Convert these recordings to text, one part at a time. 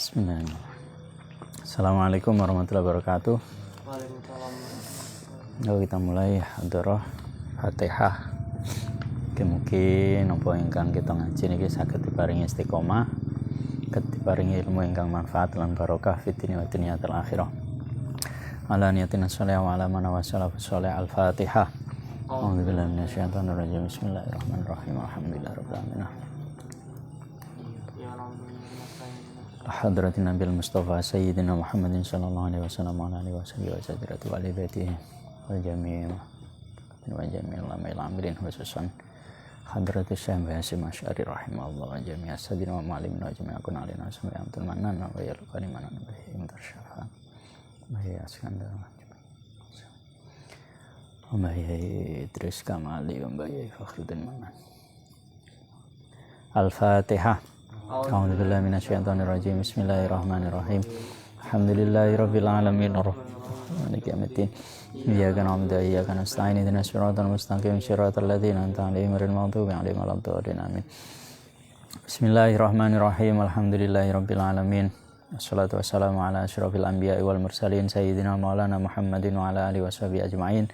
Bismillahirrahmanirrahim. Assalamualaikum warahmatullahi wabarakatuh. Waalaikumsalam. Lalu kita mulai hadroh Fatihah. Mungkin apa ingkang kita ngaji niki saged diparingi istiqomah, diparingi ilmu ingkang manfaat lan barokah fid dunya wa dunyatil akhirah. Ala niyatina sholih wa ala man wasala sholih al-Fatihah. A'udzubillahi minasyaitonir rajim. Bismillahirrahmanirrahim. Alhamdulillahirabbil alamin. Hadratin Nabil Mustafa Sayyidina Muhammadin sallallahu alaihi wasallam wa alihi wasallam wa sadrati wa ali baitihi wa jami'il lamil amirin khususan Hadratus Syekh Hasyim Asy'ari rahimahullah wa jami'a sadina wa ma'alimin wa jami'a kunalina sami'atul manan wa yalqani manan bihi mutasyafa wa ya askandar wa ya Idris Kamali wa ya Fakhruddin Manan. Al-Fatihah. A'udzubillahi minasyaitonirrajim. Bismillahirrahmanirrahim. Alhamdulillahirabbil alamin maliki yaumiddin. Iyyaka na'budu wa iyyaka nasta'in. Ihdinas siratal mustaqim siratal ladzina an'amta 'alaihim ghairil maghdubi 'alaihim waladdallin. Amin. Bismillahirrahmanirrahim. Alhamdulillahirabbil alamin. Wassalatu wassalamu ala asyrofil anbiya'i wal mursalin sayyidina maulana Muhammadin wa ala alihi washabihi ajma'in.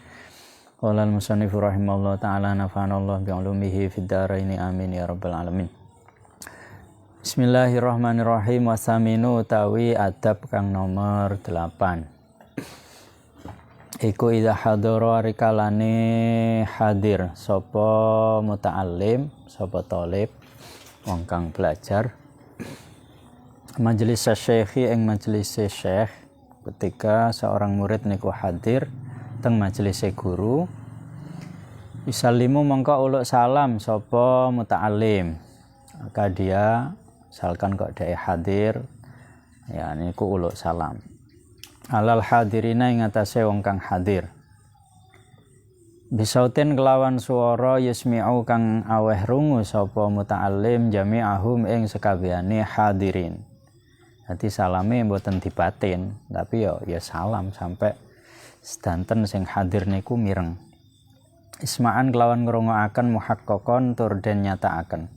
Qala al-musannifu rahimahullah ta'ala nafa'anallahu bi'ulumihi fid dharaini amin ya rabbal alamin. Bismillahirrahmanirrahim. Wasaminu utawi adab kang nomor 8. Iku idza hadara rikalane hadir sapa muta'allim, sapa talib, wong kang belajar. Majelis syekhi ing majelis syekh, ketika seorang murid niku hadir teng majelis guru. Yusallimu mongko uluk salam sapa muta'allim. Maka dia misalkan kok dia hadir ya niku uluk salam alal hadirina ing atase wong kang hadir bisautin kelawan swara yusmi'u kang aweh rungu sapa muta'allim jami'ahum ing sekabehane hadirin. Dadi salame mboten dibatin tapi ya salam sampai sedanten sing hadir niku mireng. Isma'an kelawan ngrungokaken muhaqqaqon tur den nyatakaken.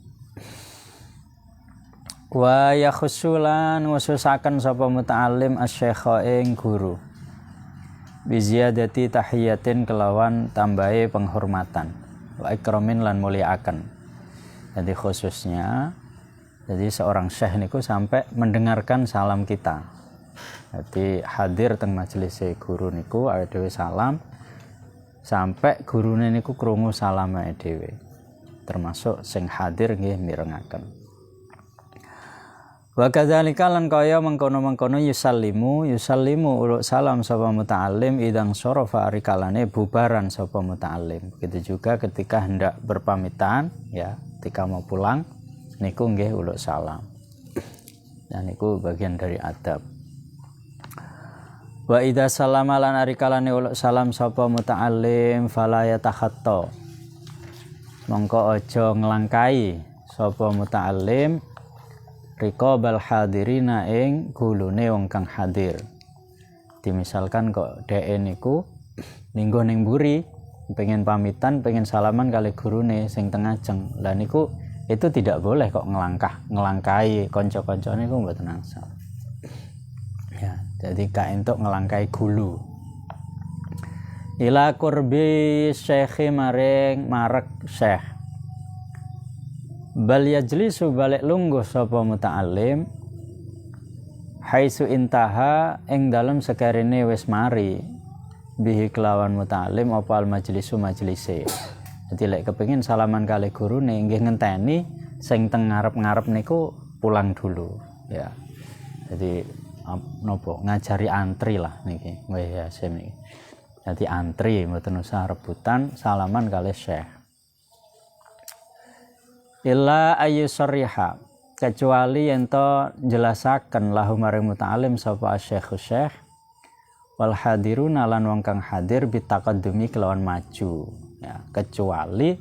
Wa yakhusulan ngususaken sapa muta'allim asy-syekha ing guru bi ziyadati tahiyatin kelawan tambahe penghormatan wa ikramin lan mulyaaken. Jadi khususnya jadi seorang syekh niku sampai mendengarkan salam kita. Jadi hadir teng majelis guru niku awake dhewe salam sampai gurune niku krungu salame dhewe. Termasuk sing hadir nggih mirengaken. Wa kadzalika lan kaya mengkono-mengkono yusallimu uluk salam sapa muta'allim idang sarafa arikalane bubaran sapa muta'allim. Begitu juga ketika hendak berpamitan ya, ketika mau pulang niku nggih uluk salam. Dan niku bagian dari adab. Wa idza salama lan arikalane uluk salam sapa muta'allim fala yatakhatta. Mongko aja nglangkai sapa muta'allim riqabal hadirina ing gulune wong kang hadir. Dimisalkan kok dhek niku linggo ning mburi pengen pamitan, pengen salaman kali gurune sing teng ajeng. Lah niku itu tidak boleh kok ngelangkai kanca-kancane niku mboten angsal. Ya, jadi gak entuk ngelangkai gulu. Ila qurbi syekhi maring marek syekh. Bal yajlisu balik lungguh sapa muta'allim haitsu intaha ing dalem sekarene wis mari bihi kelawan muta'allim apa al majlisu majlise. Dadi lek kepengin salaman kali gurune nggih ngenteni sing teng ngarep-ngarep niku pulang dulu ya. Jadi nopo ngajari antri lah niki ya sem niki. Dadi antri mboten usah rebutan salaman kali syekh. Illa ayyusriha kecuali ento jelasaken lahu maring muta'allim sapa syekh wal hadiruna lan wong kang hadir bitaqaddumi kelawan maju ya, kecuali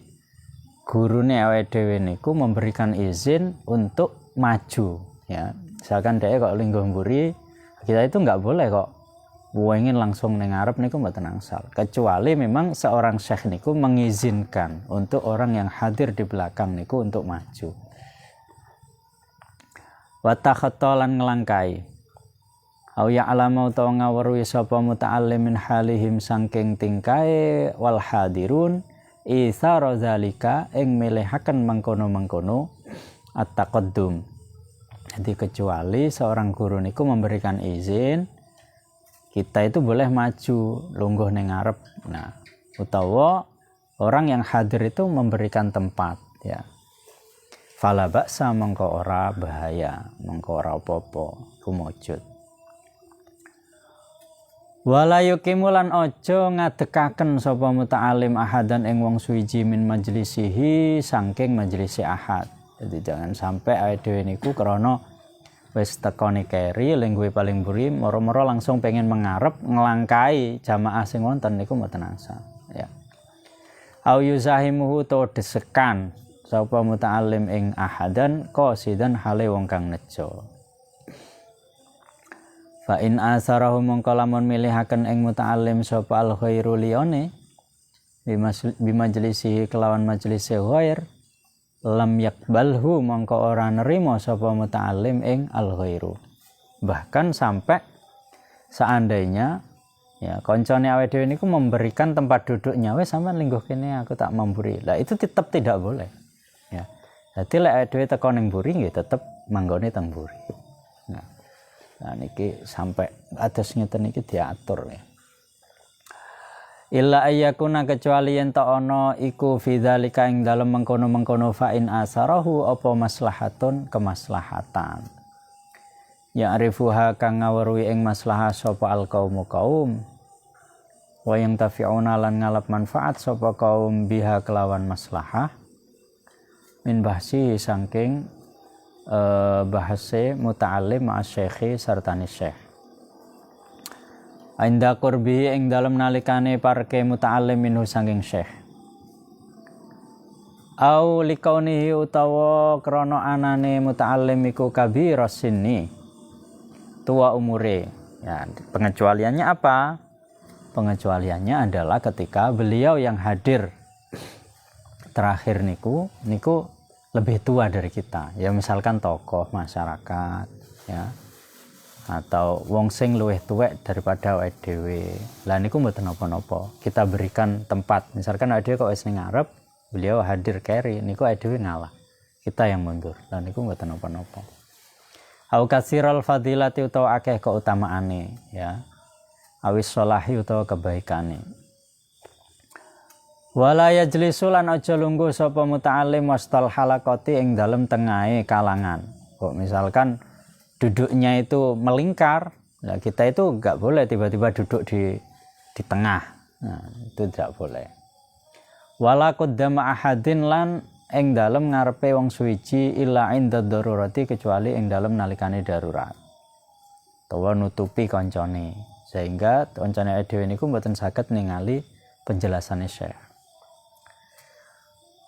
gurune awake dhewe niku memberikan izin untuk maju ya. Misalkan dhek kok linggo mburi kita itu enggak boleh kok ingin langsung ning ngarep niku mboten angsal. Kecuali memang seorang syekh niku mengizinkan untuk orang yang hadir di belakang niku untuk maju. wa takhatta lan nglangkai au ya'lamu utawa ngawruhi sapa muta'allim min halihim saking tingkae wal hadirun isara zalika ing milihaken mengkono-mengkono at-taqaddum. Jadi kecuali seorang guru niku memberikan izin kita itu boleh maju lungguh ning ngarep. Nah, utawa orang yang hadir itu memberikan tempat ya. Fala ba'sa mengko ora bahaya, mengko ora apa-apa, kumujud. Wala yuqimulan aja ngadekaken sapa muta'alim ahadan ing wong suwiji min majlisihi saking majlisi ahad. Jadi jangan sampai awake dhewe niku krana wis tekoni keri lingguhe paling buri moro-moro langsung pengen mengarep nglangkai jamaah sing wonten niku mboten asal ya. Au yuzahimuhu to desekan sapa muta'alim ing ahadan qasidan hale wong kang nejo. Fa in asarahu mongko lamun milihaken ing muta'allim sapa al khairu liyane bi majlisihi kelawan majlis ghair lam yakbalhu mongko ora nerima sapa muta'allim ing al khairu. Bahkan sampai seandainya ya koncone awake dhewe niku memberikan tempat duduknya wis sampean lingguh kene aku tak memburi. Lah itu tetap tidak boleh. Ya. Dadi lek awake dhewe teko ning mburi nggih tetep manggone teng mburi. Nah niki sampai atas ngeten niki diatur ya. Illa ayyakuna kecuali yen ta ana iku fidzalika ing dalem mengkono-mengkono fa in asarahu apa maslahatun kemaslahatan. Ya arifuha kang ngawruhi ing maslahah sapa al kaum wa yang tafi'una lan ngalap manfaat sapa kaum biha kelawan maslahah min bahsi saking bahase muta'allim ma'asyekhi sartani syekh. Ainda qurbi ing dalem nalikane parke muta'allim minhu saking syekh. Au likaunihi utawa krana anane muta'allim iku kabira sinni tua umure. Ya, pengecualiannya apa? Pengecualiannya adalah ketika beliau yang hadir terakhir niku lebih tua dari kita ya, misalkan tokoh masyarakat ya atau wong sing luwih tuwek daripada awake dhewe. Lah niku mboten napa-napa, kita berikan tempat. Misalkan awake dhewe kok wis ning ngarep, beliau hadir keri niku awake dhewe ngalah, kita yang mundur. Lah niku mboten napa-napa. Au kasiral fadilati utawa akeh keutamaane ya, awis sholahi utawa kebaikane. Wala yajlisu lan aja lungguh sapa muta'allim wastal halaqati ing dalem tengahe kalangan. Kok misalkan duduknya itu melingkar, nah kita itu enggak boleh tiba-tiba duduk di tengah. Nah, itu tidak boleh. Wala qaddama ahadin lan ing dalem ngarepe wong suwiji illa inda darurati kecuali ing dalem nalikane darurat. Utawa nutupi kancane sehingga kancane dhewe niku mboten saged ningali penjelasane Syekh.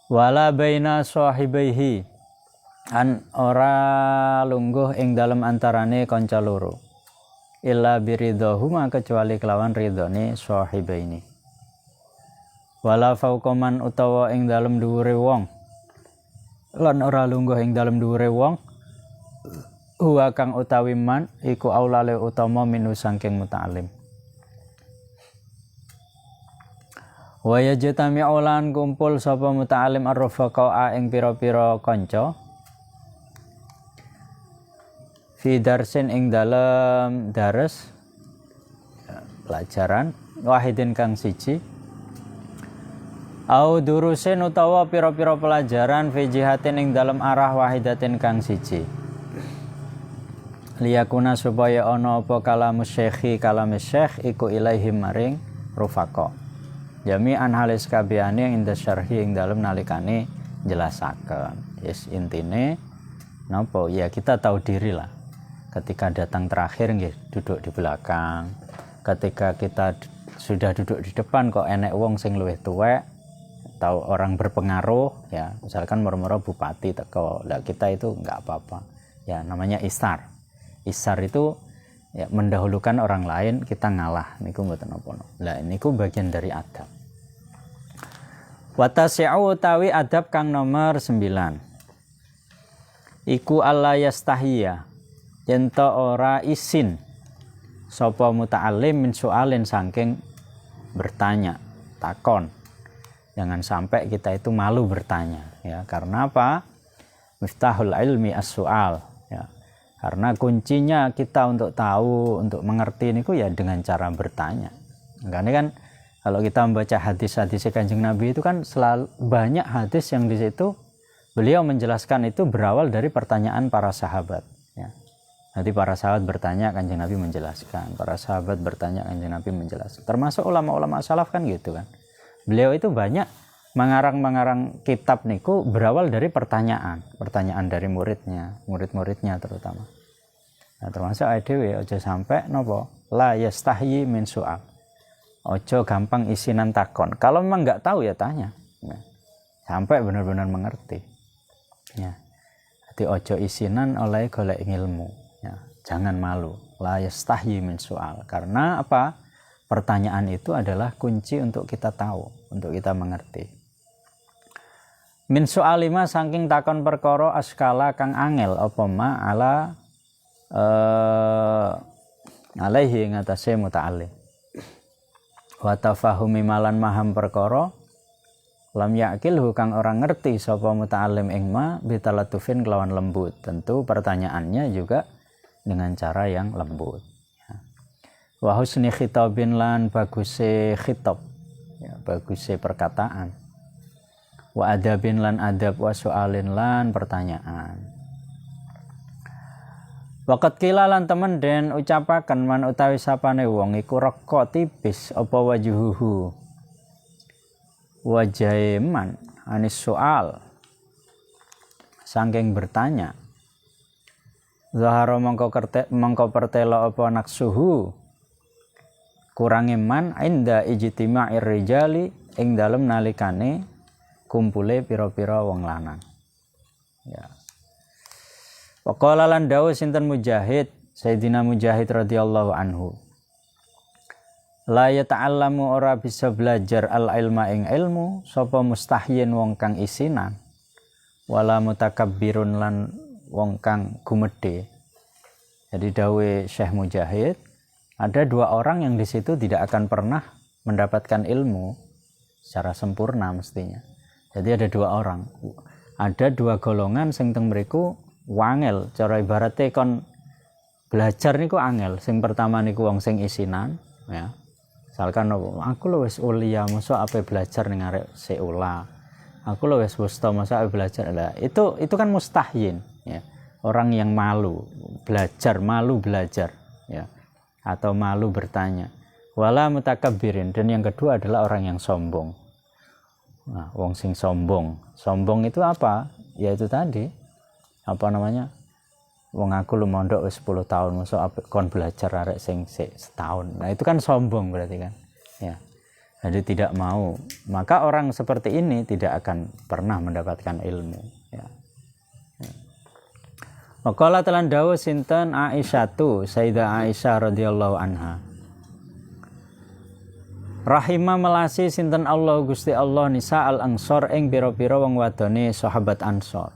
Wala baina sahibaihi an ora lungguh ing dalem antarane kanca loro illa biridhahuma kecuali kelawan ridhone sahibaini. Wala fauqaman utawa ing dalem dhuwure wong lan ora lungguh ing dalem dhuwure wong huwa kang utawi man iku aulale utama minu saking muta'allim. Wa yajtami'u lan kumpul sapa muta'allim ar-rafaqa ing pira-pira kanca fi darsin ing dalem dares pelajaran wahidin kang siji au durusin utawa pira-pira pelajaran fi jihatin ing dalem arah wahidatin kang siji liyakuna supaya ana apa kalamus syekhi kalamis syekh iku ilaihim maring rafaqa jami'an halis kabehane ing syarhi ing dalem nalikane jelasaken. Yes, intine napa ya kita tahu diri lah. Ketika datang terakhir nggih duduk di belakang. Ketika kita sudah duduk di depan kok enek wong sing luwih tuwek atau orang berpengaruh ya, misalkan moro-moro bupati teko. Lah kita itu enggak apa-apa. Ya namanya isar. Isar itu ya mendahulukan orang lain, kita ngalah niku mboten napa-napa. Lah niku bagian dari adab. Watasi'u utawi adab kang nomor 9. Iku alla yastahiya yen to ora isin sapa muta'allim min su'alin saking bertanya, takon. Jangan sampai kita itu malu bertanya, ya. Karena apa? Miftahul ilmi as-su'al, ya. Karena kuncinya kita untuk tahu, untuk mengerti niku ya dengan cara bertanya. Makanya kan kalau kita membaca hadis-hadis Kanjeng Nabi itu kan selalu banyak hadis yang di situ beliau menjelaskan itu berawal dari pertanyaan para sahabat, ya. Nanti para sahabat bertanya, Kanjeng Nabi menjelaskan. Para sahabat bertanya, Kanjeng Nabi menjelaskan. Termasuk ulama-ulama salaf kan gitu kan. Beliau itu banyak mengarang kitab niku berawal dari pertanyaan dari murid-muridnya terutama. Nah, termasuk dhewe aja sampai napa la yastahyi min su'al. Ojo gampang isinan takon. Kalau memang nggak tahu ya tanya. Ya. Sampai benar-benar mengerti. Ya. Jadi ojo isinan oleh golek ilmu. Ya. Jangan malu. La yastahyi min su'al. Karena apa? Pertanyaan itu adalah kunci untuk kita tahu, untuk kita mengerti. Min su'alima saking takon perkara askala kang angel apa ma ala alaihi ngatasé muta'allim. Wa tafahumi malan maham perkara lam yakilhu kang orang ngerti sapa muta'allim ing ma bitalatufin kelawan lembut. Tentu pertanyaannya juga dengan cara yang lembut. Wa husni khitabin lan baguse khitab, ya, baguse perkataan. Wa adabin lan adab, wa soalin lan pertanyaan. Waqat kila lan temen den ucapaken man utawi sapane wong iku reka tipis apa wajuhu wajahe man anis soal saking bertanya. Zahara mongko pertela apa naksuhu kurange man inda ijtima'ir rijali ing dalem nalikane kumpule pira-pira wong lanang. Ya. Waqala lan dawuh sinten Mujahid, Sayyidina Mujahid radhiyallahu anhu. La yata'allamu ora bisa belajar al-ilma ing ilmu sapa mustahyin wong kang isinan wala mutakabbirun lan wong kang gumedhe. Jadi dawuh Syekh Mujahid, ada dua orang yang di situ tidak akan pernah mendapatkan ilmu secara sempurna mestinya. Jadi ada dua orang. Ada dua golongan sing teng mriku wangel, cara ibaratnya kon belajar niku angel. Sing pertama niku wong sing isinan, ya. Misalkan aku lho wis ulia, mosok ape belajar ning arek seula. Aku lho wis wusta, mosok ape belajar. Lah, itu kan mustahyin, ya. Orang yang malu belajar, ya. Atau malu bertanya. Wala mutakabbirin, dan yang kedua adalah orang yang sombong. Nah, wong sing sombong. Sombong itu apa? Ya itu tadi. Apa namanya? Wong aku lu mondok wis 10 tahun, mosok kon belajar arek sing setahun. Nah, itu kan sombong berarti kan. Ya. Jadi tidak mau. Maka orang seperti ini tidak akan pernah mendapatkan ilmu, ya. Waqala telan dawuh sinten Aisyatu, Sayyidah Aisyah radhiyallahu anha. Rahimah melasi sinten Allah Gusti Allah nisa al-ansor ing pira-pira wong wadone sahabat Ansor.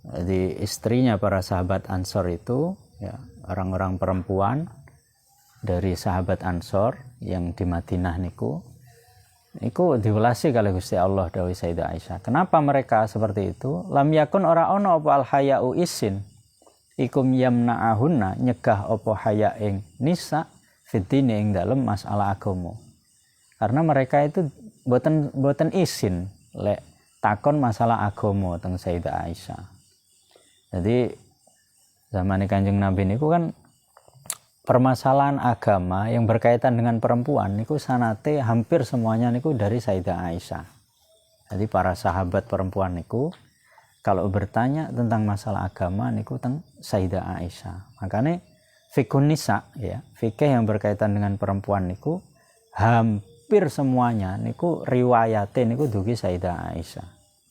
Jadi istrinya para sahabat Ansor itu, ya, orang-orang perempuan dari sahabat Ansor yang di Madinah niku diwelasi kali Gusti Allah dawuh Sayyidah Aisyah. Kenapa mereka seperti itu? Lam yakun ora ana apa al haya'u isin ikum yamna'ahunna nyegah apa haya ing nisa fitine ing dalem masalah agama. Karena mereka itu boten isin lek takon masalah agama teng Sayyidah Aisyah. Jadi zaman Kanjeng Nabi niku kan permasalahan agama yang berkaitan dengan perempuan niku sanate hampir semuanya niku dari Sayyidah Aisyah. Jadi para sahabat perempuan niku kalau bertanya tentang masalah agama niku teng Sayyidah Aisyah. Makanya fikun nisa, ya, fikih yang berkaitan dengan perempuan niku hampir semuanya niku riwayate niku dugi Sayyidah Aisyah.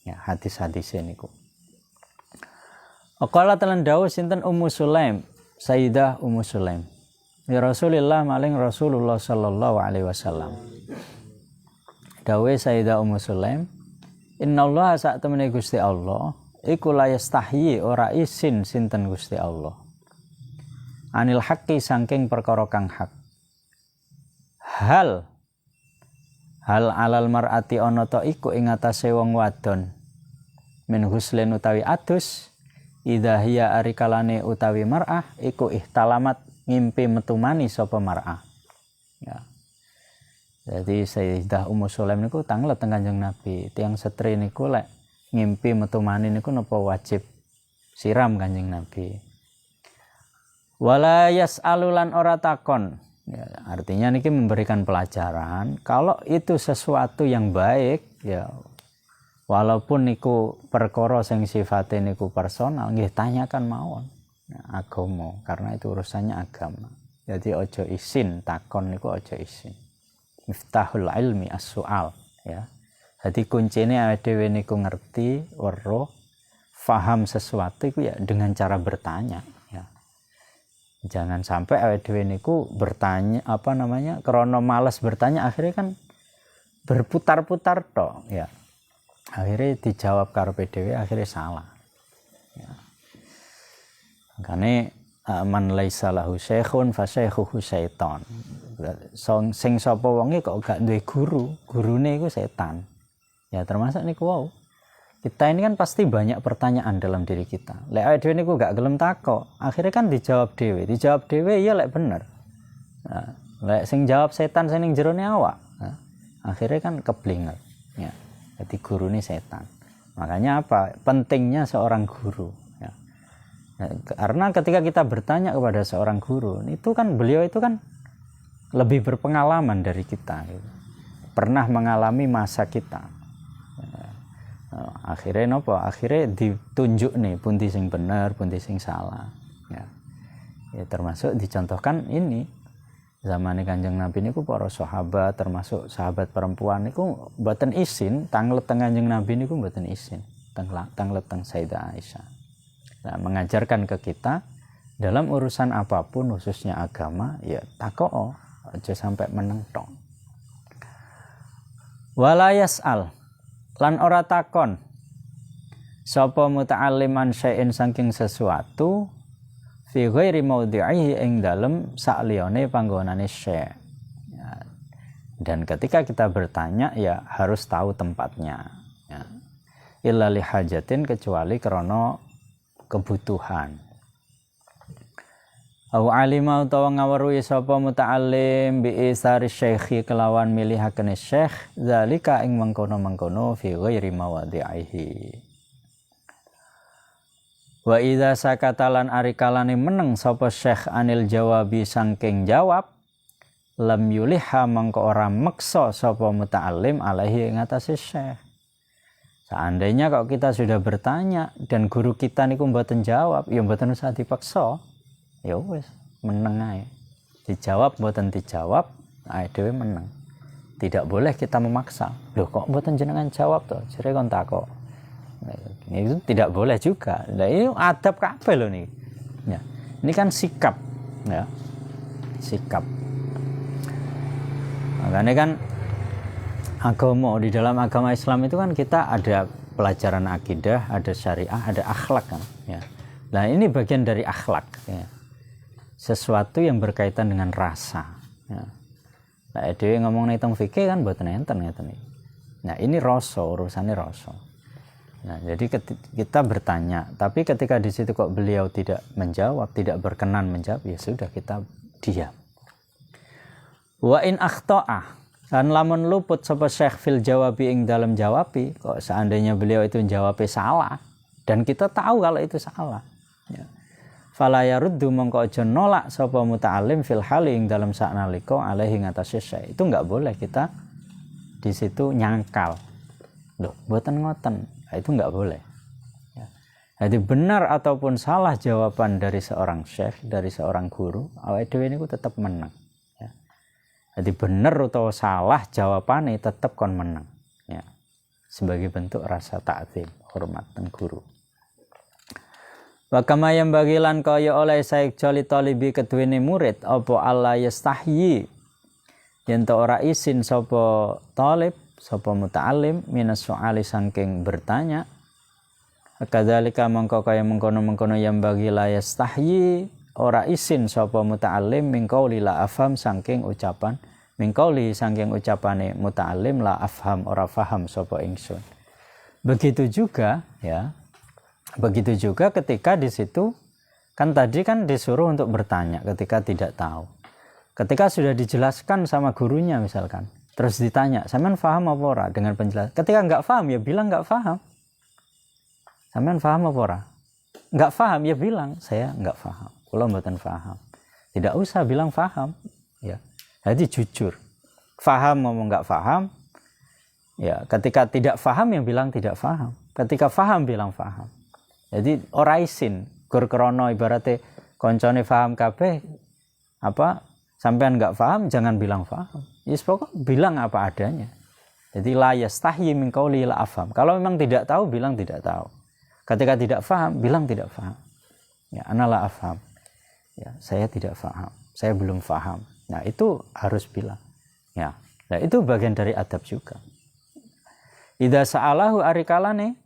Ya, hadis-hadisnya niku. Aqala telan dawuh sinten Ummu Sulaim, Sayyidah Ummu Sulaim. Ya Rasulullah maling Rasulullah sallallahu alaihi wasallam. Dawuh Sayyidah Ummu Sulaim, innallaha sak temene Gusti Allah iku la yastahyi ora isin sinten Gusti Allah anil haqqi saking perkara kang hak. Hal alal mar'ati ana ta iku ing atase wong wadon min huslen utawi adus idza hiya arikalane utawi mar'ah iku ihtalamat ngimpi metumani sapa mar'ah. Ya. Jadi Sayyidah Ummu Sulaim niku tanglet teng Kanjeng Nabi, tiyang setri niku lek ngimpi metumani niku napa wajib siram Kanjeng Nabi. Wala yas'alulan ora takon. Ya, artinya niki memberikan pelajaran kalau itu sesuatu yang baik ya walaupun niku perkara sing sifate niku personal nggih tanyakan mawon ya, agama karena itu urusannya agama. Jadi ojo isin takon niku ojo isin. Miftahul ilmi as-su'al ya. Jadi kuncinya awake dhewe niku ngerti, weruh, faham sesuatu iku ya dengan cara bertanya. Jangan sampai awake dhewe niku bertanya krana malas bertanya akhirnya kan berputar-putar tok ya. Akhirnya dijawab karepe dhewe akhirnya salah. Ya. Makane man laisa lahu syekhun fa syaikhuhu syaiton. Sing sapa wonge kok gak duwe guru, gurune iku setan. Ya termasuk niku wau. Kita ini kan pasti banyak pertanyaan dalam diri kita. Lek awake dhewe niku gak gelem takok, akhirnya kan dijawab dhewe ya lek bener. Nah, lek sing jawab setan sing ning jerone awak. Nah, akhirnya kan keblinger. Ya. Jadi gurune setan. Makanya apa? Pentingnya seorang guru, ya. Nah, karena ketika kita bertanya kepada seorang guru, itu kan beliau itu kan lebih berpengalaman dari kita. Gitu. Pernah mengalami masa kita. Akhirnya nopo akhirnya ditunjuk nih pundi sing bener pundi sing salah ya. Ya termasuk dicontohkan ini zaman Kanjeng Nabi niku para sahabat termasuk sahabat perempuan niku mboten isin tanglet teng Kanjeng Nabi niku mboten isin tanglet teng Sayyidah Aisyah. Nah, mengajarkan ke kita dalam urusan apapun khususnya agama ya takoo aja sampai meneng tok. Wala yas'al lan ora takon sapa muta'alliman syai'in saking sesuatu fi ghairi maudhi'ihi ing dalem sakliyane panggonane syai'. Ya. Dan ketika kita bertanya ya harus tahu tempatnya. Ya. Illa li hajatin kecuali krana kebutuhan. Aw alima utawa ngaweruhi sapa muta'allim bi isari syekhi kelawan milihake syekh zalika ing mengkono-mengkono fi ghairi mawadhi'ihi. Wa idza sakatalan arikalane meneng sapa syekh anil jawabi saking jawab lam yuliha mangko ora meksa sapa muta'allim alaihi ing atase syekh. Seandainya kalau kita sudah bertanya dan guru kita niku mboten jawab ya mboten usah dipaksa. Ya wis meneng ae. Dijawab mboten dijawab, ae dhewe meneng. Tidak boleh kita memaksa. Loh kok mboten jenengan jawab to? Jare kon takok. Ini tidak boleh juga. Nah, ini adab kabeh lho niki. Ya. Ini kan sikap, ya. Sikap. Makanya kan agama di dalam agama Islam itu kan kita ada pelajaran akidah, ada syariah, ada akhlak kan, ya. Nah, ini bagian dari akhlak, ya. Sesuatu yang berkaitan dengan rasa. Ya. Nah, dhewe ngomong tentang fikih kan mboten enten ngeten iki. Nah, ini rasa, urusannya rasa. Nah, jadi kita bertanya, tapi ketika di situ kok beliau tidak menjawab, tidak berkenan menjawab, ya sudah kita diam. Wa in akhta'a, kan lamun luput sapa syekh fil jawabi ing dalam jawabi, kok seandainya beliau itu jawabnya salah dan kita tahu kalau itu salah. Ya. Fala yaruddu mongko aja nolak sapa muta'allim fil hali ing dalam saknalika alaihi ngatasi syekh. Itu enggak boleh kita di situ nyangkal. Loh, mboten ngoten. Itu enggak boleh. Ya. Jadi benar ataupun salah jawaban dari seorang syekh, dari seorang guru, awake dhewe niku tetap menang. Ya. Jadi benar atau salah jawabannya tetap kon menang. Ya. Sebagai bentuk rasa ta'zim, hormat dan guru. Wa kama yang bagilan kaya oleh saik jali talibi keduwene murid apa Allah yastahyi yen ta ora isin sapa talib sapa muta'allim minas soali saking bertanya Kadzalika mongko kaya mengkono-mengkono yang bagi la yastahyi ora isin sapa muta'allim min qauli la afham saking ucapan min qauli saking ucapane muta'allim la afham ora faham sapa ingsun. Begitu juga ya. Begitu juga ketika di situ kan tadi kan disuruh untuk bertanya ketika tidak tahu. Ketika sudah dijelaskan sama gurunya misalkan, terus ditanya, "Sampean paham apa ora?" Dengan penjelasan. Ketika enggak paham ya bilang enggak paham. Sampean paham apa ora? Enggak paham ya bilang, "Saya enggak paham." Kula mboten paham. Tidak usah bilang paham, ya. Jadi jujur. Paham ngomong enggak paham. Ya, ketika tidak paham ya bilang tidak paham. Ketika paham bilang paham. Jadi ora isin gur krana ibarate koncone paham kabeh apa sampean enggak paham jangan bilang paham. Yes, pokok bilang apa adanya. Jadi la yastahyi min qauli la afham. Kalau memang tidak tahu bilang tidak tahu. Ketika tidak paham bilang tidak paham. Ya, ana la afham. Ya, saya tidak paham. Saya belum paham. Nah, itu harus bilang. Ya. Nah, itu bagian dari adab juga. Idza sa'alahu arikalane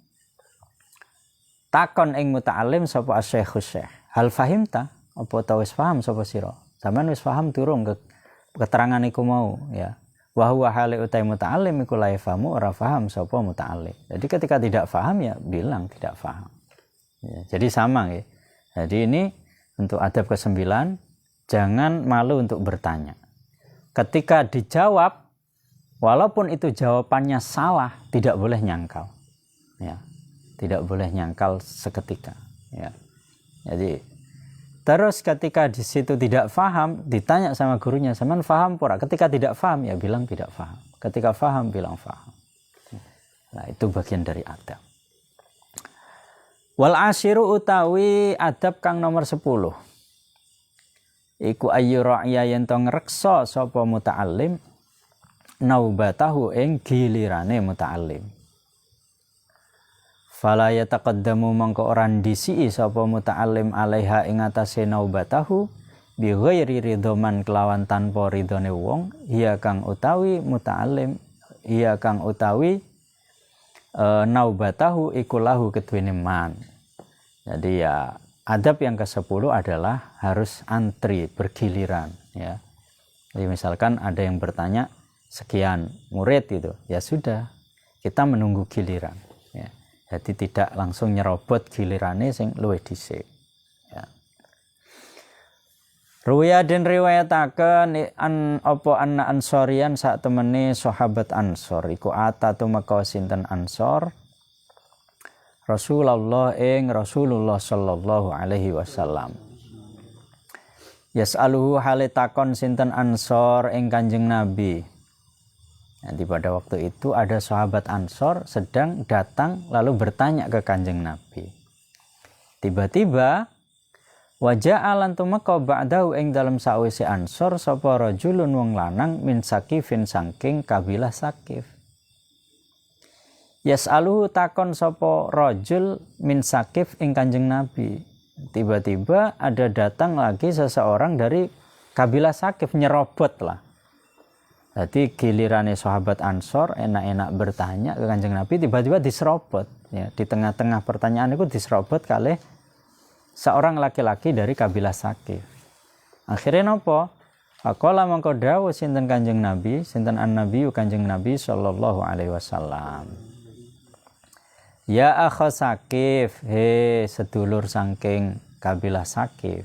takon ing muta'allim sapa asy-syaikh syekh. Hal fahimta? Apa ta wis paham sapa sira? Sampeyan wis paham durung keterangan iku mau, ya. Wa huwa hale utai muta'allim iku la yafamu ora paham sapa muta'allim. Jadi ketika tidak paham ya bilang tidak paham. Ya, jadi sama ya. Jadi ini untuk adab ke-9 jangan malu untuk bertanya. Ketika dijawab walaupun itu jawabannya salah, tidak boleh nyangkal. Ya. Tidak boleh nyangkal seketika, ya. Jadi terus ketika di situ tidak paham, ditanya sama gurunya, "Sampean paham ora?" Ketika tidak paham ya bilang tidak paham. Ketika paham bilang paham. Nah, itu bagian dari adab. Wal asyiru utawi adab kang nomor 10. Iku ayyu ra'ya yen to ngreksa sapa muta'allim naubatahu ing gilirane muta'allim. Fala yataqaddamu mangko ora ndisi sapa muta'allim alaiha ing atase naubatahu bi ghairi ridhoman kelawan tanpa ridhone wong iya kang utawi muta'allim iya kang utawi naubatahu iku lahu kedhuwene man. Jadi ya adab yang ke-10 adalah harus antri bergiliran, ya. Jadi misalkan ada yang bertanya sekian murid gitu, ya sudah kita menunggu giliran, ya. Jadi tidak langsung nyerobot gilirane sing luwih dhisik, ya. Ruwiya den riwayataken an apa anna ansorian sak temene sahabat Ansor iku atatu maka sinten Ansor Rasulullah sallallahu alaihi wasallam. Yas'aluhu hale takon sinten Ansor ing Kanjeng Nabi. Nanti pada waktu itu ada sahabat Ansor sedang datang lalu bertanya ke Kanjeng Nabi. Tiba-tiba waja'alan tumeka ba'dahu ing dalam sawise Ansor sapa rajulun wong lanang min Sakifin saking kabilah Sakif. Yas'aluhu takon sapa rajul min Sakif ing Kanjeng Nabi. Tiba-tiba ada datang lagi seseorang dari kabilah Sakif nyerobot lah. Jadi gilirannya sahabat Ansor enak-enak bertanya ke Kanjeng Nabi tiba-tiba diserobot, ya. Di tengah-tengah pertanyaan itu diserobot kalih seorang laki-laki dari kabilah Sakif. Akhirnya napa? Faqala mangko dawuh sinten Kanjeng Nabi, sinten an-nabi Kanjeng Nabi sallallahu alaihi wasallam. Ya akha Sakif, he sedulur saking kabilah Sakif.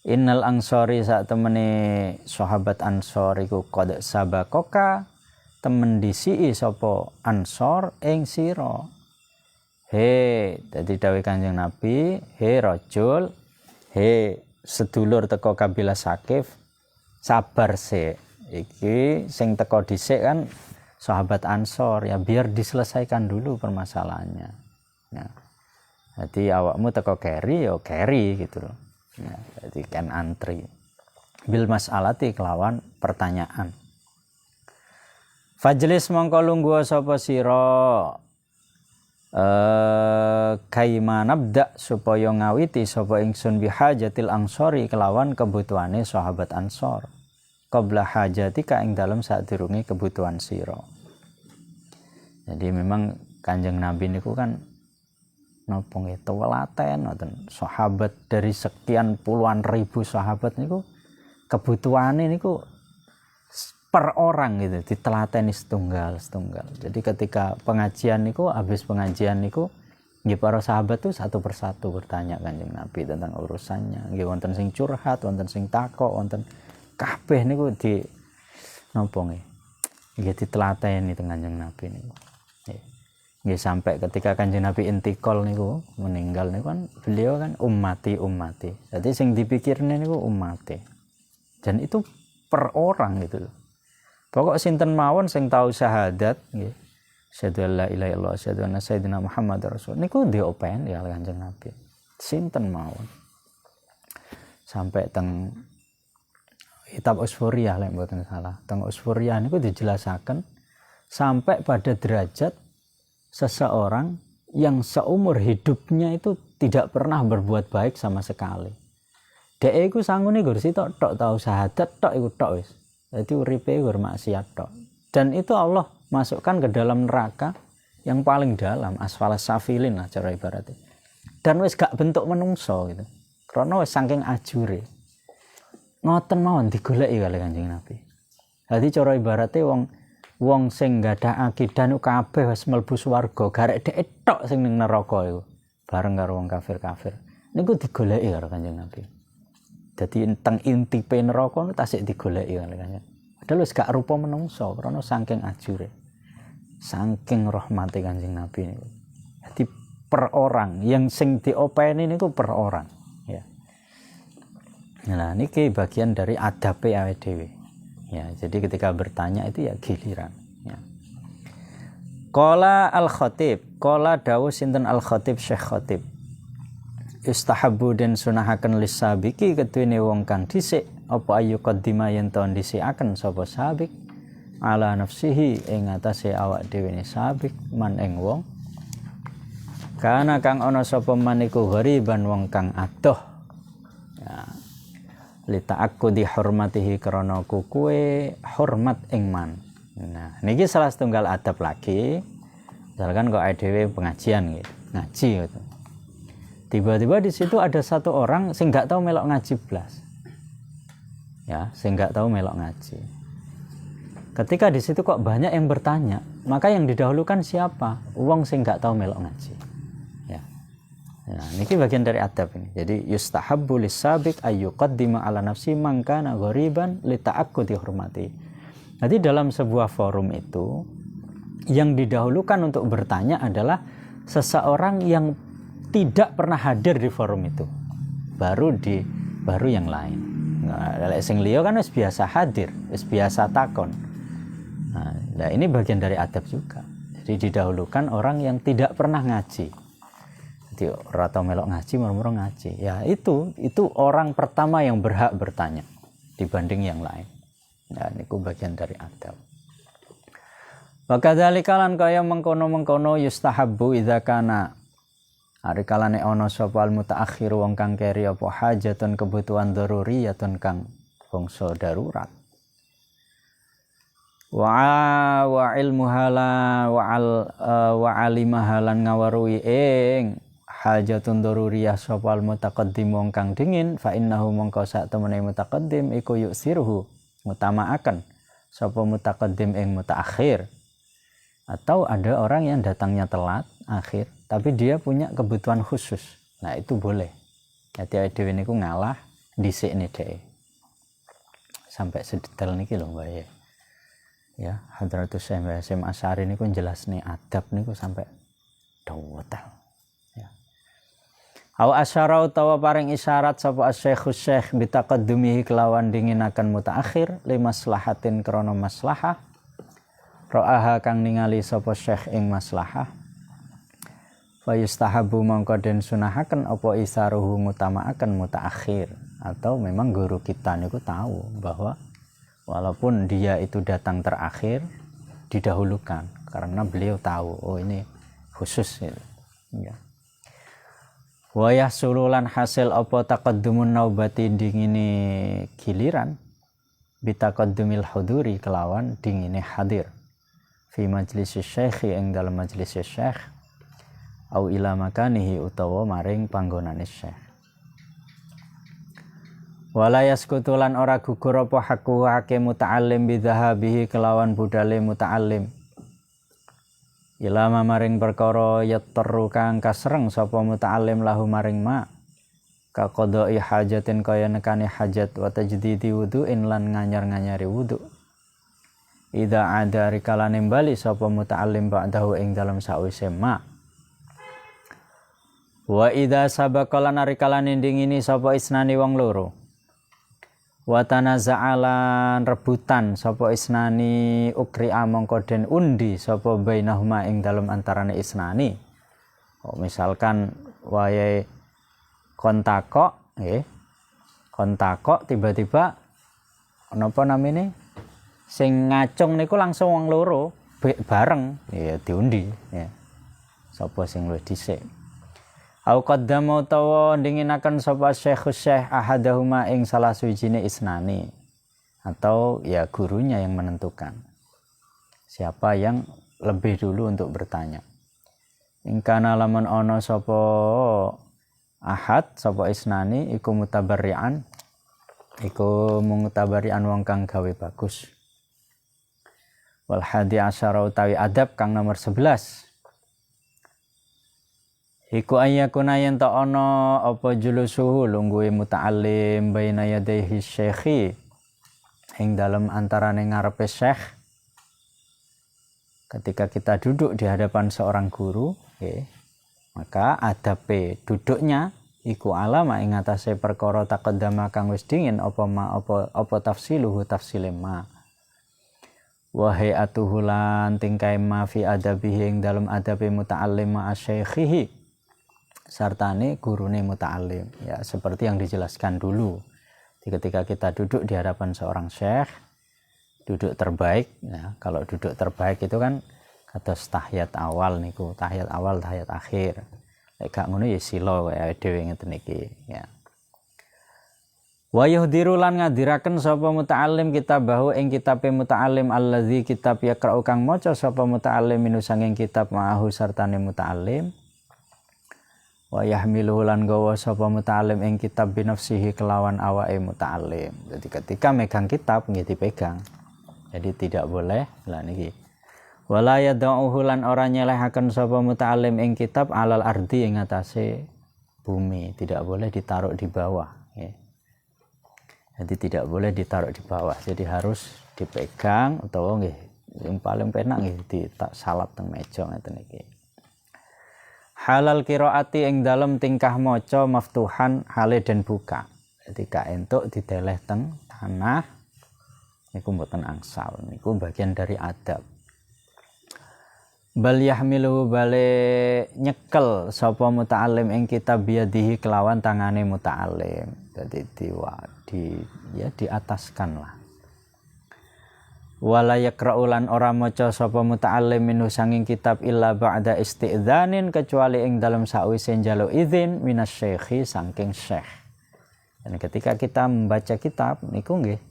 Innal ansori sak temene sahabat Ansor iku qad sabakoka temen disiki sapa Ansor ing sira. He, dadi dawuh Kanjeng Nabi, he rajul, he sedulur teko kabilah Sakif, sabar sik. Iki sing teko dhisik kan sahabat Ansor, ya biar diselesaikan dulu permasalahannya. Ya. Jadi awakmu teko keri, yo keri gitu loh. Ya, jadi kan antri. Bil mas'alati kelawan pertanyaan. Fajlis mongko lungguh sapa sira kaima nabda supaya ngawiti sapa ingsun bihajatil ansori kelawan kebutuhane sahabat Ansor. Qabla hajatika ing dalem sadurunge kebutuhan sira. Jadi memang Kanjeng Nabi niku kan napa nggih tewelaten ngoten sahabat dari sekian puluhan ribu sahabat niku kebutuhane niku per orang gitu ditelateni setunggal. Jadi ketika pengajian niku habis pengajian niku nggih para sahabat tuh satu persatu bertanya Kanjeng Nabi tentang urusannya. Nggih wonten sing curhat, wonten sing takok, wonten kabeh niku di napa nggih. Nggih ditelateni teng Kanjeng Nabi niku. Nggih sampai ketika Kanjeng Nabi intikal niku meninggal niku kan beliau kan ummati. Jadi sing dipikirne niku ummati. Dan itu per orang gitu loh. Pokok sinten mawon sing tahu syahadat nggih. Asyhadu an la ilaha illallah asyhadu anna sayyidina Muhammad rasul. Niku diopen ya Kanjeng Nabi. Sinten mawon. Sampai teng kitab Usfuriyah lek mboten salah. Teng Usfuriyah niku dijelasaken sampai pada derajat seseorang yang seumur hidupnya itu tidak pernah berbuat baik sama sekali. Dhek iku sangune gur sitok tok tahu syahadat tok iku tok wis. Dadi uripe gur maksiat tok. Dan itu Allah masukkan ke dalam neraka yang paling dalam, asfalas safilin lah cara ibaratnya. Dan wis gak bentuk menungso gitu. Karena wis saking ajure. Ngoten mawon digoleki kali Kanjeng Nabi. Dadi cara ibaratnya wong sing gadah akidah niku kabeh wis mlebu swarga, garek dhek tok sing ning neraka iku. Bareng karo wong kafir-kafir. Niku digoleki karo Kanjeng Nabi. Dadi teng intipe neraka niku tasik digoleki kali Kanjeng. Padahal wis gak rupa menungso karena saking ajure. Saking rahmate Kanjeng Nabi niku. Dadi per orang yang sing diopeni niku per orang, ya. Nah, niki bagian dari adabe awake dhewe. Ya, jadi ketika bertanya itu ya giliran, ya. Qala al-Khatib, qala dawuh sinten al-Khatib Syekh Khatib. Istahabbu den sunahaken lisabiki keduwene wong kang dhisik apa ayu qaddima yen to dhisikaken sapa sabik ala nafsihi ing atase awak dhewe ne sabik man ing wong kana kang ana sapa maniku ghariban wong kang adoh ya li ta'aqqudi hurmatihi krana kuwe hormat ing man. Nah niki salah setunggal adab lagi misalkan kok dhewe pengajian gitu ngaji gitu. Tiba-tiba di situ ada satu orang sing nggak tahu melok ngaji blas, ya, sing nggak tahu melok ngaji. Ketika di situ kok banyak yang bertanya, maka yang didahulukan siapa? Wong sing nggak tahu melok ngaji, ya. Nah, ini bagian dari adab ini. Jadi yustahabbu lis-sabiq ayyuqaddima ala nafsi man kana ghariban li ta'aqqudi hurmati. Jadi dalam sebuah forum itu yang didahulukan untuk bertanya adalah seseorang yang tidak pernah hadir di forum itu, baru yang lain. Nah, sing liya kan wis biasa hadir, wis biasa takon. Nah, ini bagian dari adab juga. Jadi didahulukan orang yang tidak pernah ngaji. Jadi ora tau melok ngaji, murmur ngaji. Ya itu orang pertama yang berhak bertanya dibanding yang lain. Nah, niku bagian dari adab. Wa kadzalika lan kaya mengkono-mengkono yustahabbu idza kana ari kalane ana sapa al mutaakhir wong kang keri apa hajatun kebutuhan daruriyatun kang bangsa darurat. Wa ilmu hala wa alimahalan ngawarui ing hajatun daruriyah sapa al mutaqaddim wong kang dingin fa innahu mongko sak temene mutaqaddim iku yusiruhu mutamaaken sapa mutaqaddim ing mutaakhir. Atau ada orang yang datangnya telat akhir tapi dia punya kebutuhan khusus. Nah, itu boleh. Jadi dhewe niku ngalah dhisikne dhek. Sampai sedetail niki lho, Mbak ya. Ya, Hadratus Syekh Hasyim Asy'ari niku jelasne adab niku sampai detail. Ya. Aw asyara utawa paring isyarat sapa asy-Syekhus Syekh bitaqaddumihi kelawan dinginaken mutaakhir li maslahatin krana maslahah. Ra'aha kang ningali sapa Syekh ing maslahah. Fa yustahabu mongko den sunahaken apa isaruhu ngutamaaken mutaakhir. Atau memang guru kita niku tahu bahwa walaupun dia itu datang terakhir didahulukan karena beliau tahu oh ini khusus gitu. Ya. Wa yahsululan hasil apa taqaddumun naubati dingine giliran bitaqaddumil huduri kelawan dingine hadir fi majlis syekh ing dalam majlis syekh au ila makanihi utawa maring panggonane syekh. Wala yaskutulan ora gugur apa hakku hake muta'allim bidhahabihi kelawan budale muta'allim ilama maring perkara yattaru kang kasreng sapa muta'allim lahu maring ma ka qada'i hajatin kaya nekani hajat wa tajdidi wudu'in lan nganyar-nganyari wudu ida ada rikalane bali sapa muta'allim ba'dahu ing dalam sawise ma wa ida sabaqala rikalane dingini sapa isnani wong loro wa tanaza'alan rebutan sapa isnani ukri'a mongko den undi sapa bainahuma ing dalem antarane isnani. Misalkan wayahe kontakok nggih. Kontakok tiba-tiba napa namine sing ngacung niku langsung wong loro bareng ya diundi ya. Sapa sing luwih dhisik. Au qaddama utawa dinginaken sapa syekh ahadahuma ing salah suwijine isnani atau ya gurunya yang menentukan siapa yang lebih dulu untuk bertanya. Ing kana lamun ana sapa ahad sapa isnani iku mutabarri'an iku mutabarri'an wong kang gawe bagus. Wal hadi asyara utawi adab kang nomor 11 iku ayakuna yen ta ana apa julusuhu lungguhe muta'allim baina yadayhi syekhi ing dalem antarane ngarepe syekh ketika kita duduk di hadapan seorang guru maka adabe duduknya iku alama ing atase perkara taqaddama kang wis dingin apa tafsiluhu tafsile ma wa hayatuhu lan tingkai ma fi adabihi ing dalem adabe muta'allim ma syekhihi sartane gurune muta'allim ya seperti yang dijelaskan dulu ketika kita duduk di hadapan seorang syekh duduk terbaik ya kalau duduk terbaik itu kan kados tahiyat awal niku tahiyat awal tahiyat akhir lek gak ngono ya sila kaya dhewe ngeten iki ya wa yuhdiru lan ngadiraken sapa muta'allim kitabahu ing kitabe muta'allim allazi kitab yaqra'u kang maca sapa muta'allim minu sanging kitab ma'ahu sartane muta'allim wa yahmiluhu lan gawa sapa muta'allim ing kitab binafsihi kelawan awake muta'allim. Jadi ketika megang kitab nggih dipegang. Jadi tidak boleh lah niki. Wala yad'uhu lan ora nyelehaken sapa muta'allim ing kitab alal ardi ing atase bumi, tidak boleh ditaruh di bawah ya. Jadi tidak boleh ditaruh di bawah. Jadi harus dipegang utawa nggih yang paling penak nggih disalap teng meja ngeten iki. Halal qiraati ing dalem tingkah maca maftuhan hale den buka. Ketika entuk dideleh teng tanah niku mboten angsal, niku bagian dari adab. Bal yahmilu bale nyekel sapa muta'allim ing kitab biadihi kelawan tangane muta'allim. Jadi diataskan lah. Wala yaqra'u lan ora maca sapa muta'allim minu sanging kitab illa ba'da isti'dzanin kecuali ing dalam sawise njaluk izin minasy-syaikhi saking syekh. Dan ketika kita membaca kitab niku nggih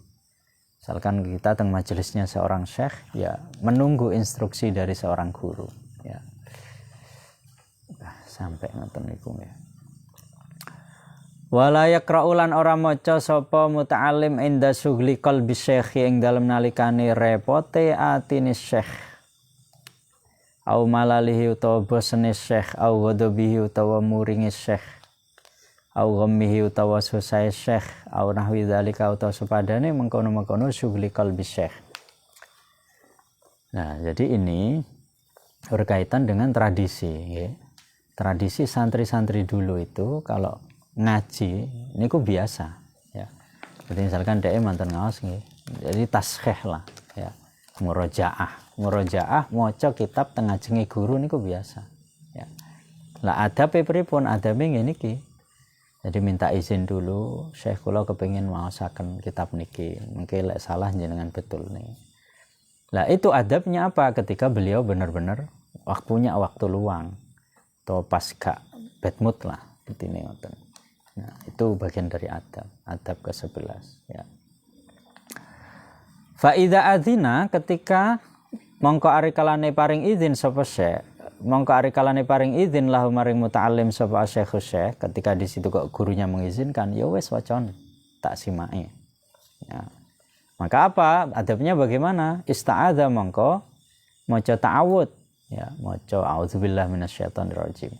misalkan kita teng majelisnya seorang syekh ya menunggu instruksi dari seorang guru ya. Sampai ngoten niku nggih. Wala yaqra'u lan ora maca sapa muta'allim inda sughli qalbi syekh ing dalem nalikane repote atine syekh au malalihi utawa bosene syekh au ghadabihi utawa muringe syekh au ghammihi utawa susahe syekh au nahwi dzalika utawa sepadane mengkono-mengkono sughli qalbi syekh. Nah, jadi ini berkaitan dengan tradisi ya. Tradisi santri-santri dulu itu kalau ngaji niku biasa ya. Jadi misalkan dhek manten ngaos nggih. Jadi taskhih lah ya. Murojaah maca kitab teng ngajenge guru niku biasa ya. Lah adabe pripun? Adabe ngene iki. Jadi minta izin dulu, Syekh kula kepengin maosaken kitab niki. Mungkin lek salah jenengan betul nih. Lah itu adabnya apa? Ketika beliau benar-benar punya waktu luang atau pas gak bad mood lah intine ngoten. Nah, itu bagian dari adab ke-11 ya. Fa idza adzina ketika mongko ari kalane paring izin sapa syekh mongko ari kalane paring izin lahu maring muta'allim sapa syekh ketika di situ kok gurunya mengizinkan ya wis wacane tak simai. Ya. Maka apa? Adabnya bagaimana? Ista'adza mongko maca ta'awud ya, maca auzubillahi minasyaitonirrajim.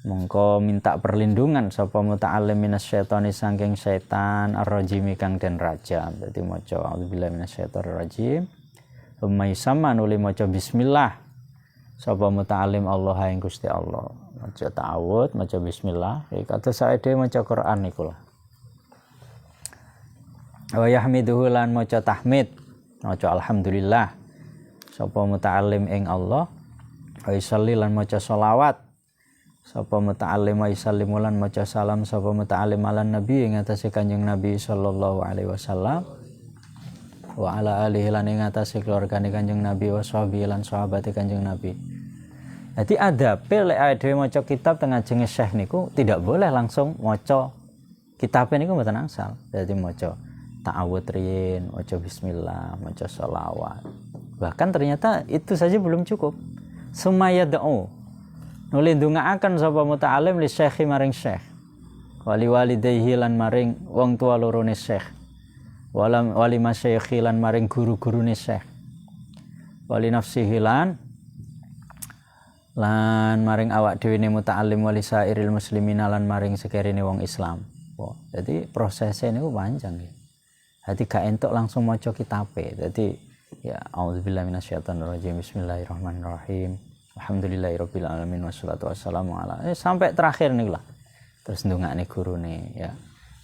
Mongko minta perlindungan sapa muta'allim minasyaitoni saking setan ar-rajim kang den rajam. Dadi maca auzubillahi minasyaitonirrajim. Umaysamma nuli maca bismillah. Sapa muta'allim Allah ing Gusti Allah. Maca ta'awud, maca bismillah. Iki kados sae dhewe maca Quran niku lah. Wa yahmiduhu lan maca tahmid, maca alhamdulillah. Sapa muta'allim ing Allah. Wa yusalli lan maca sholawat. Sapa muta'allim wa yusallimu lan maca salam sapa muta'allim lan nabi ing atase Kanjeng Nabi sallallahu alaihi wasallam. Wa ala alihi lan ing atase keluargane Kanjeng Nabi wa sahbihi lan sahabate Kanjeng Nabi. Jadi adabe lek awake dhewe maca kitab teng ajenge syekh niku tidak boleh langsung maca kitab niku mboten angsal. Dadi maca ta'awudz riyin, maca bismillah, maca sholawat. Bahkan ternyata itu saja belum cukup. Sumaya da'u. Nuli ndongaaken sapa muta'allim li syekhi maring syekh. Wali walidayhi lan maring wong tua lorone syekh. Wali masyayikhi lan maring guru-gurune syekh. Wali nafsihi lan maring awak dhewe ne muta'allim wali sairil muslimin lan maring sekerine wong Islam. Oh, jadi prosesnya niku panjang ya. Hati gak entuk langsung maca kitabe. Jadi ya auzubillahi minasyaitonirrajim. Bismillahirrahmanirrahim. Alhamdulillahirabbil alamin wassalatu wassalamu ala sampai terakhir niku lah. Terus ndongakne gurune ya.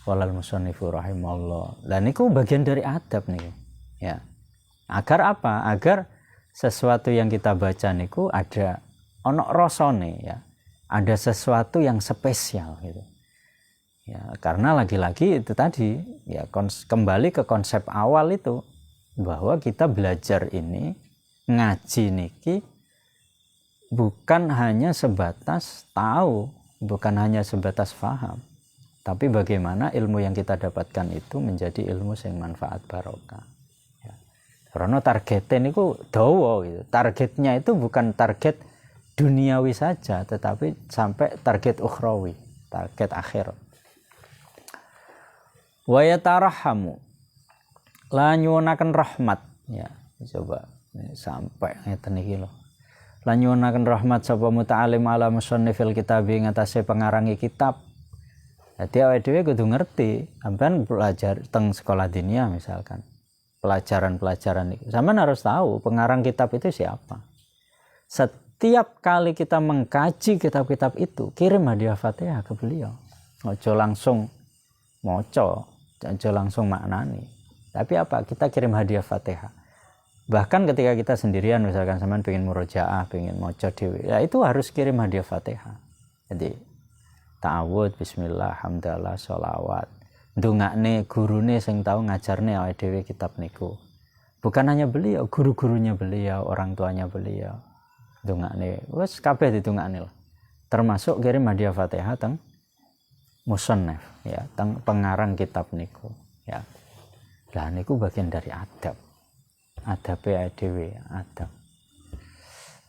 Walal musannifu rahimallah. Lah niku bagian dari adab niku. Ya. Agar apa? Agar sesuatu yang kita baca niku ada ono rasane ya. Ada sesuatu yang spesial gitu. Ya, karena lagi-lagi itu tadi ya kembali ke konsep awal itu bahwa kita belajar ini ngaji niki bukan hanya sebatas tahu, bukan hanya sebatas paham, tapi bagaimana ilmu yang kita dapatkan itu menjadi ilmu yang manfaat barokah. Ya. Karena targetnya itu dawa gitu. Targetnya itu bukan target duniawi saja, tetapi sampai target ukhrawi, target akhir. Wa yatarahamu, la nyuwunaken rahmat. Ya, coba sampai ngeten iki lho. Lan nyuwunaken rahmat sapa muta'allim ala musannifil kitab ing atase pengarangi kitab. Dadi awake dhewe kudu ngerti, sampean belajar teng sekolah diniyah misalkan. Pelajaran-pelajaran itu. Sampean harus tahu pengarang kitab itu siapa. Setiap kali kita mengkaji kitab-kitab itu, kirim hadiah Fatihah ke beliau. Ojo langsung maca, ojo langsung maknani. Tapi apa? Kita kirim hadiah Fatihah. Bahkan ketika kita sendirian misalkan sampean pengen murojaah, pengen maca dhewe, ya itu harus kirim hadiah Fatihah. Jadi ta'awudz, bismillah, hamdalah, sholawat. Ndongakne gurune sing tau ngajarne awake dhewe kitab niku. Bukan hanya beliau, guru-gurunya beliau, orang tuanya beliau. Ndongakne wis kabeh ditungakne lah. Termasuk kirim hadiah Fatihah teng musannif ya, teng pengarang kitab niku ya. Lah niku bagian dari adab. Adabe dhewe, adab.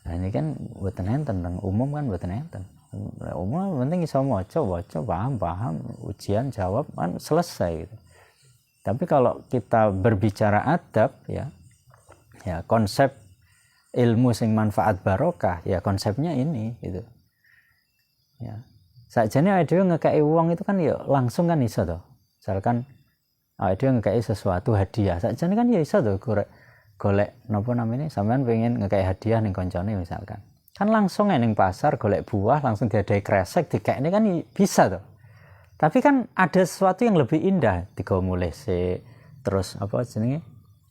Nah ini kan mboten enten teng umum kan mboten enten. Umum penting iso maca, paham, ujian jawab kan selesai gitu. Tapi kalau kita berbicara adab ya konsep ilmu sing manfaat barokah ya konsepnya ini gitu. Ya. Sakjane awake dhewe ngekeki wong itu kan ya langsung kan iso to. Misalkan awake dhewe ngekeki sesuatu hadiah, sakjane kan ya iso to golek napa namanya sampean pengen ngekeki hadiah ning kancane misalkan. Kan langsung ning pasar golek buah langsung diadai kresek dikekne kan bisa to. Tapi kan ada sesuatu yang lebih indah digawa mulih terus apa jenenge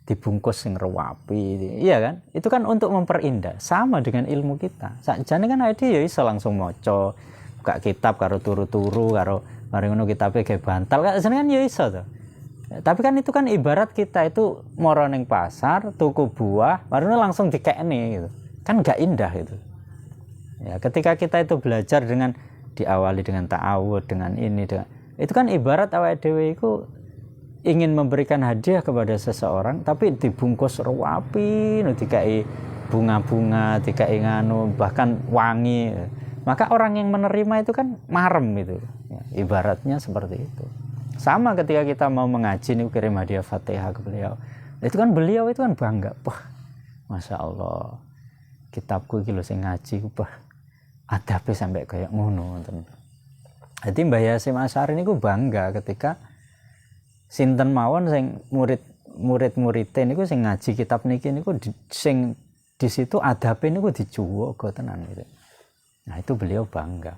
dibungkus sing rewapi. Iya kan? Itu kan untuk memperindah. Sama dengan ilmu kita. Sakjane kan awake dhewe ya iso langsung maca, buka kitab karo turu-turu karo mari ngono kitabe gawe bantal. Sakjane kan ya iso to. Tapi kan itu kan ibarat kita itu moro ning pasar, tuku buah, baru langsung dikekne gitu. Kan enggak indah itu. Ya, ketika kita itu belajar dengan diawali dengan ta'awud, dengan ini itu kan ibarat awake dhewe iku ingin memberikan hadiah kepada seseorang tapi dibungkus rapi, dikai bunga-bunga, dikai nganu, bahkan wangi. Maka orang yang menerima itu kan marem itu. Ya, ibaratnya seperti itu. Sama ketika kita mau mengaji nih kirim hadiah Fatihah ke beliau. Itu kan beliau itu kan bangga. Wah, Masya Allah. Kitabku iki lho sing ngaji wah adabe sampai kayak ngono ngoten. Jadi Mbah Yasim Asy'ari niku bangga ketika sinten mawon sing murid-murid niku sing ngaji kitab niki niku sing di situ adabe niku dijuwoga tenan gitu. Nah, itu beliau bangga.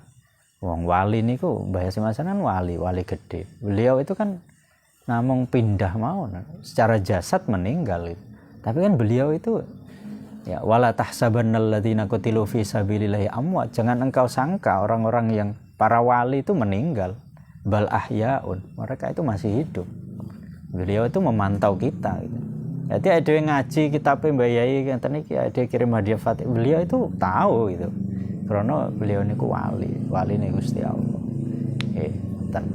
Wong wali niku Mbah Yasim Asy'ari kan wali gede. Beliau itu kan namung pindah mawon secara jasad meninggal itu. Tapi kan beliau itu ya wala tahsabannal ladzina qutilu fi sabilillahi amwat. Jangan engkau sangka orang-orang yang para wali itu meninggal. Bal ahyaun. Mereka itu masih hidup. Beliau itu memantau kita gitu. Jadi ada yang ngaji kitab Mbah Yai ngeten iki ada kirim hadiah Fatihah. Beliau itu tahu gitu. Karena beliau niku wali niku Gusti Allah. Ngoten.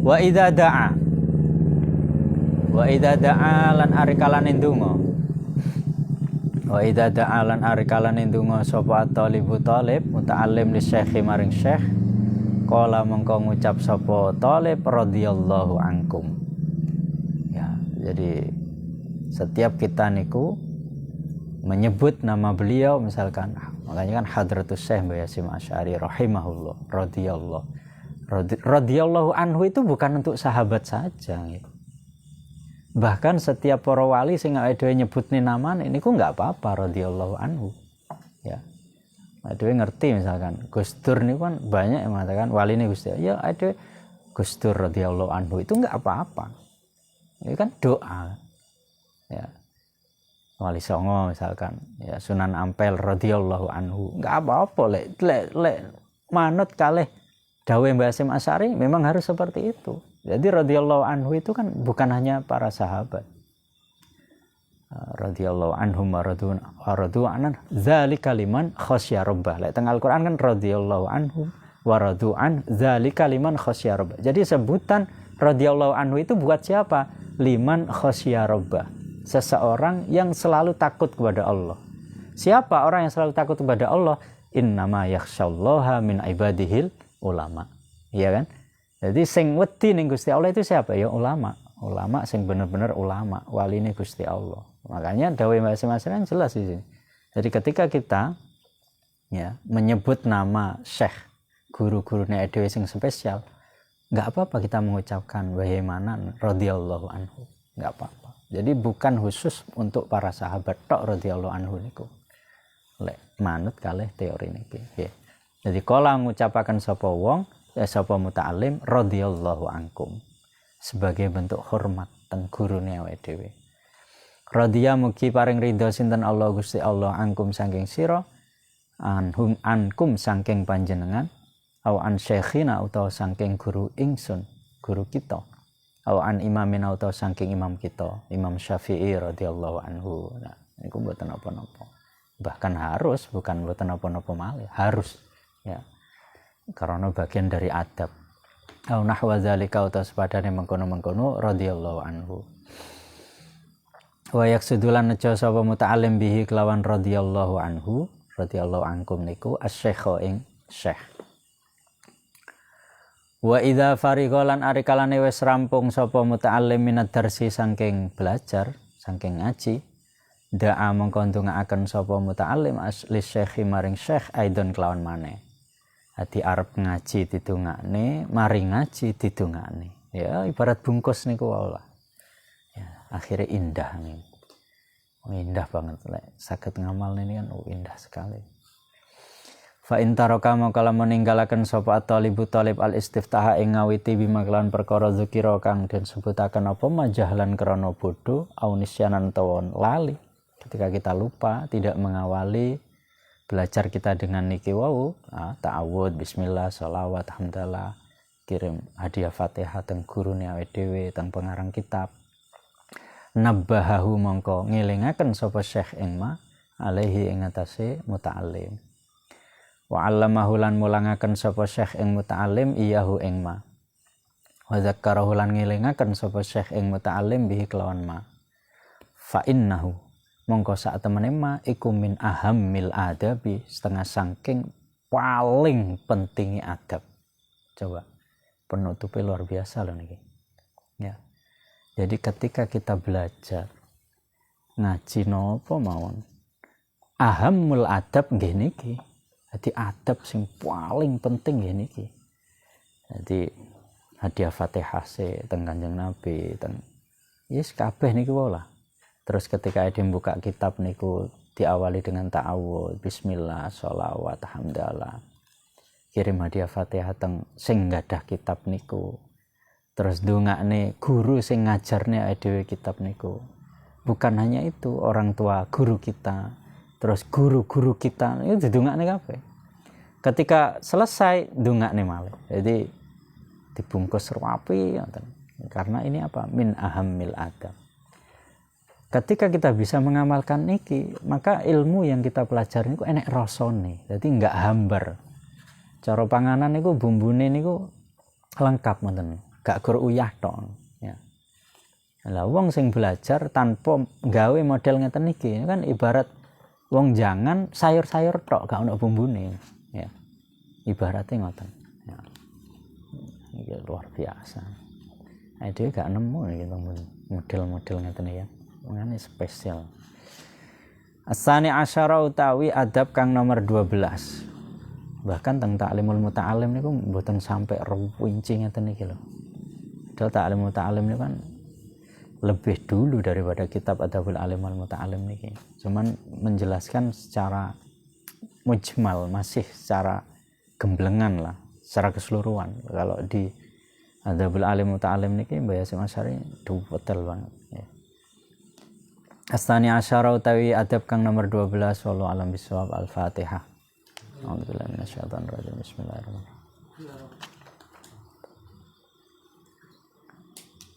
Wa idza da'a lan arikalan ndonga. Wa idza da'a lan arikalan ndonga sapa talibu talib muta'allim li syekhi maring syekh kala mengko ngucap sapa talib radhiyallahu ankum. Ya, jadi setiap kita niku menyebut nama beliau misalkan, makanya kan Hadratus Syekh Mbah Yasim Asy'ari rahimahullah radhiyallahu anhu itu bukan untuk sahabat saja gitu. Bahkan setiap para wali sing dhewe nyebutne namane niku enggak apa-apa radhiyallahu anhu. Ya. Dhewe ngerti misalkan Gus Dur niku kan banyak yang mengatakan wali ini Gusti. Ya dhewe Gus Dur radhiyallahu anhu itu enggak apa-apa. Itu kan doa. Ya. Wali Songo misalkan ya Sunan Ampel radhiyallahu anhu enggak apa-apa lek manut kalih dawuh Mbah Yasim Asy'ari memang harus seperti itu. Jadi radhiyallahu anhu itu kan bukan hanya para sahabat. Radhiyallahu anhum wa radu an dzalika liman khasyya rabbah. Lek teng Al-Qur'an kan radhiyallahu anhum wa radu an dzalika liman khasyya rabbah. Jadi sebutan radhiyallahu anhu itu buat siapa? Liman khasyya rabbah. Seseorang yang selalu takut kepada Allah. Siapa orang yang selalu takut kepada Allah? Innama yakhsyallaha min ibadihil ulama. Iya kan? Jadi sing wedi ning Gusti Allah itu siapa? Ya ulama. Ulama sing bener-bener ulama, waline Gusti Allah. Makanya dawuh masing-masing jelas di sini. Jadi ketika kita ya menyebut nama syekh guru-gurune dhewe sing spesial, enggak apa-apa kita mengucapkan wahaimanan radhiyallahu anhu. Enggak apa-apa. Jadi bukan khusus untuk para sahabat tok radhiyallahu anhu niku. Lek manut kalih teori niki nggih. Jadi kala ngucapaken sapa wong sapa muta'alim radhiyallahu ankum sebagai bentuk hormat teng gurune awake dhewe. Radhiya mugi paring ridho sinten Allah Gusti Allah angkum saking sira anhum ankum saking panjenengan au an syekhina utawa saking guru ingsun guru kita au an imamina utawa saking imam kita Imam Syafi'i radhiyallahu anhu. Nah, niku mboten apa-apa. Bahkan harus, bukan mboten apa-apa malih, harus ya. Karena bagian dari adab. Au nahwa zalika utawa sepadane mengkono-mengkono radhiyallahu anhu. Wa yaksudulan nejo sapa muta'alim bihi kelawan radhiyallahu anhu, radhiyallahu ankum niku asy-syekh ing syekh. Wa idza fariqalan arikalane wis rampung sapa muta'allim minad darsi saking belajar, saking ngaji, da'a mongko ndongaaken sapa muta'allim asli syekh maring syekh aidon kelawan maneh. Hati arep ngaji didongakne, mari ngaji didongakne. Ya ibarat bungkus niku wae lah. Ya, akhirnya indah nih. Indah banget lek saged ngamal ini kan indah sekali. Fa in taraka mongko lamun ninggalaken sapa talibu talib al istiftaha ing ngawiti bima kelawan perkara zikira kang den sebutaken apa majahlan krana bodho au nisyanan utawa lali. Ketika kita lupa tidak mengawali belajar kita dengan niki wau, ta'awud, bismillah, sholawat, hamdalah, kirim hadiah Fatihah teng gurune awake dhewe teng pengarang kitab. Nabbahahu mongko ngelingaken sapa syekh ing ma alaihi ing atase muta'allim. Wa 'allamahu lan mulangaken sapa syekh ing muta'allim iyahu ing ma. Wa dzakkarahu lan ngelingaken sapa syekh ing muta'allim bihi kelawan ma. Fa innahu mongko sak temene ma iku min ahammil adabi, setengah saking paling pentingi adab. Coba penutupnya luar biasa loh niki. Ya. Jadi ketika kita belajar ngaji nopo mawon, ahammul adab nggih niki. Jadi adab sing paling penting nggih niki. Jadi hadiah Fatihah teng Kanjeng Nabi teng yes kabeh niku wae lah. Terus ketika ada buka kitab niku diawali dengan ta'awudz, bismillah, sholawat, hamdalah. Kirim hadiah Fatihah teng sing gadah kitab niku. Terus ndongakne guru sing ngajarne dhewe kitab niku. Bukan hanya itu, orang tua guru kita, terus guru-guru kita itu didongakne kabeh. Ketika selesai ndongakne malih. Jadi dibungkus rapi karena ini apa? Min ahammil adab. Ketika kita bisa mengamalkan niki, maka ilmu yang kita pelajari niku enek rasane. Jadi enggak hambar. Cara panganan niku bumbune niku lengkap ngoten. Gak gur uyah tok ya. Lah wong sing belajar tanpa gawe model ngeten niki kan ibarat wong jangan sayur-sayur tok gak ono bumbune ya. Ibaratnya ngoten. Ya. Ini luar biasa. Dhewe gak nemu iki model-model ngeten ya. Mengane spesial. Asani asyara utawi adab kang nomor 12. Bahkan teng taklimul muta'alim niku mboten sampai ruwinci ngeten iki lho. Padahal taklimul muta'alim niku kan lebih dulu daripada kitab Adabul Alim wal Muta'alim niki. Cuman menjelaskan secara mujmal, masih secara gemblengan lah, secara keseluruhan. Kalau di Adabul Alim Muta'alim niki Mbah Yasin Asy'ari detail banget ya. Astani asyara utawi adab kang nomor 12 wallahu alam bisawab. Al-Fatihah. A'udzubillahi minasyaitonir rajim. Bismillahirrahmanirrahim.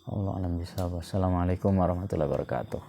Wallahu alam bisawab. Assalamualaikum warahmatullahi wabarakatuh.